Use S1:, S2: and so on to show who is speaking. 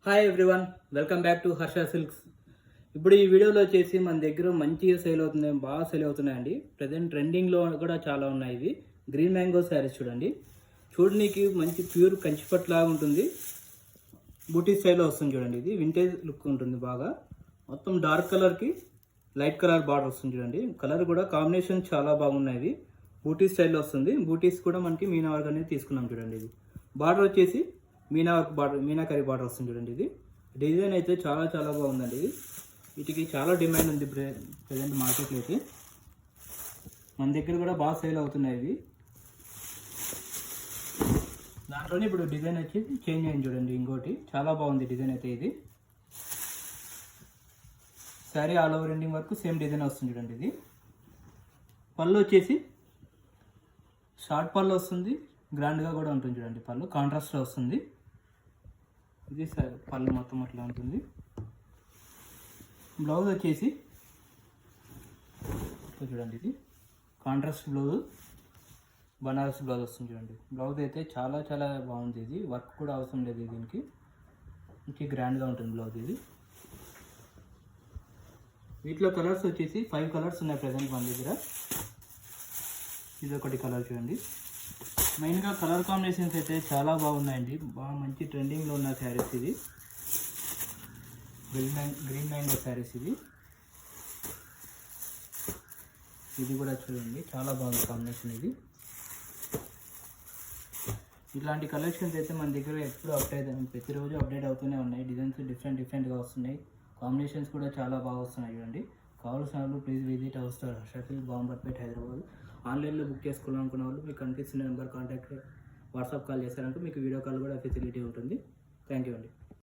S1: Hi everyone, welcome back to Harsha silks. ఇప్పుడు ఈ వీడియోలో వచ్చేసి మన దగ్గర మంచిగా సేల్ అవుతున్నాయి, బాగా సేల్ అవుతున్నాయండి. ప్రజెంట్ ట్రెండింగ్లో కూడా చాలా ఉన్నాయి. ఇవి గ్రీన్ మ్యాంగో శారీస్ చూడండి. చూడడానికి మంచి ప్యూర్ కంచిపట్టు లాగా ఉంటుంది. బూటీ స్టైల్లో వస్తుంది చూడండి. ఇది వింటేజ్ లుక్ ఉంటుంది బాగా. మొత్తం డార్క్ కలర్కి లైట్ కలర్ బార్డర్ వస్తుంది చూడండి. కలర్ కూడా కాంబినేషన్ చాలా బాగున్నాయి. బూటీ స్టైల్లో వస్తుంది. బూటీస్ కూడా మనకి మీనా వర్క్ అనేది తీసుకున్నాం చూడండి. ఇది బార్డర్ వచ్చేసి Meena work border, meenakari border వస్తుంది చూడండి. ఇది డిజైన్ అయితే చాలా చాలా బాగుందండి. ఇది వీటికి చాలా డిమాండ్ ఉంది ప్రజెంట్ మార్కెట్లో అయితే. మన దగ్గర కూడా బాగా సేల్ అవుతున్నాయి ఇవి. దాంట్లోనే ఇప్పుడు డిజైన్ వచ్చేసి చేంజ్ అయింది చూడండి. ఇంకోటి చాలా బాగుంది డిజైన్ అయితే. ఇది శారీ ఆల్ ఓవర్ ఎండింగ్ వరకు సేమ్ డిజైన్ వస్తుంది చూడండి. ఇది పళ్ళు వచ్చేసి షార్ట్ పళ్ళు వస్తుంది, గ్రాండ్గా కూడా ఉంటుంది చూడండి. పళ్ళు కాంట్రాస్ట్లో వస్తుంది. ఇది పళ్ళు మొత్తం అట్లా ఉంటుంది. బ్లౌజ్ వచ్చేసి చూడండి. ఇది కాంట్రాస్ట్ బ్లౌజ్, బనారస్ బ్లౌజ్ వస్తుంది చూడండి. బ్లౌజ్ అయితే చాలా చాలా బాగుంది. ఇది వర్క్ కూడా అవసరం లేదు దీనికి. ఇంకే గ్రాండ్గా ఉంటుంది బ్లౌజ్. ఇది వీటిలో కలర్స్ వచ్చేసి 5 కలర్స్ ఉన్నాయి ప్రజెంట్ మన దగ్గర. ఇది ఒకటి కలర్ చూడండి. మెయిన్గా కలర్ కాంబినేషన్స్ అయితే చాలా బాగున్నాయండి. బాగా మంచి ట్రెండింగ్లో ఉన్న శారీస్ ఇది. గ్రీన్ మ్యాంగో శారీస్ ఇది. ఇది కూడా చూడండి, చాలా బాగుంది కాంబినేషన్. ఇది ఇట్లాంటి కలెక్షన్స్ అయితే మన దగ్గర ఎప్పుడు ప్రతిరోజు అప్డేట్ అవుతూనే ఉన్నాయి. డిజైన్స్ డిఫరెంట్గా వస్తున్నాయి. కాంబినేషన్స్ కూడా చాలా బాగా వస్తున్నాయి చూడండి. కావాల్సిన వాళ్ళు please visit Harsha silks, Bamberpet, Hyderabad. ఆన్లైన్లో బుక్ చేసుకోవాలనుకున్న వాళ్ళు మీకు కనిపిస్తున్న నెంబర్ కాంటాక్ట్ వాట్సాప్ కాల్ చేశారంటే మీకు వీడియో కాల్ కూడా ఫెసిలిటీ ఉంటుంది. థ్యాంక్ యూ అండి.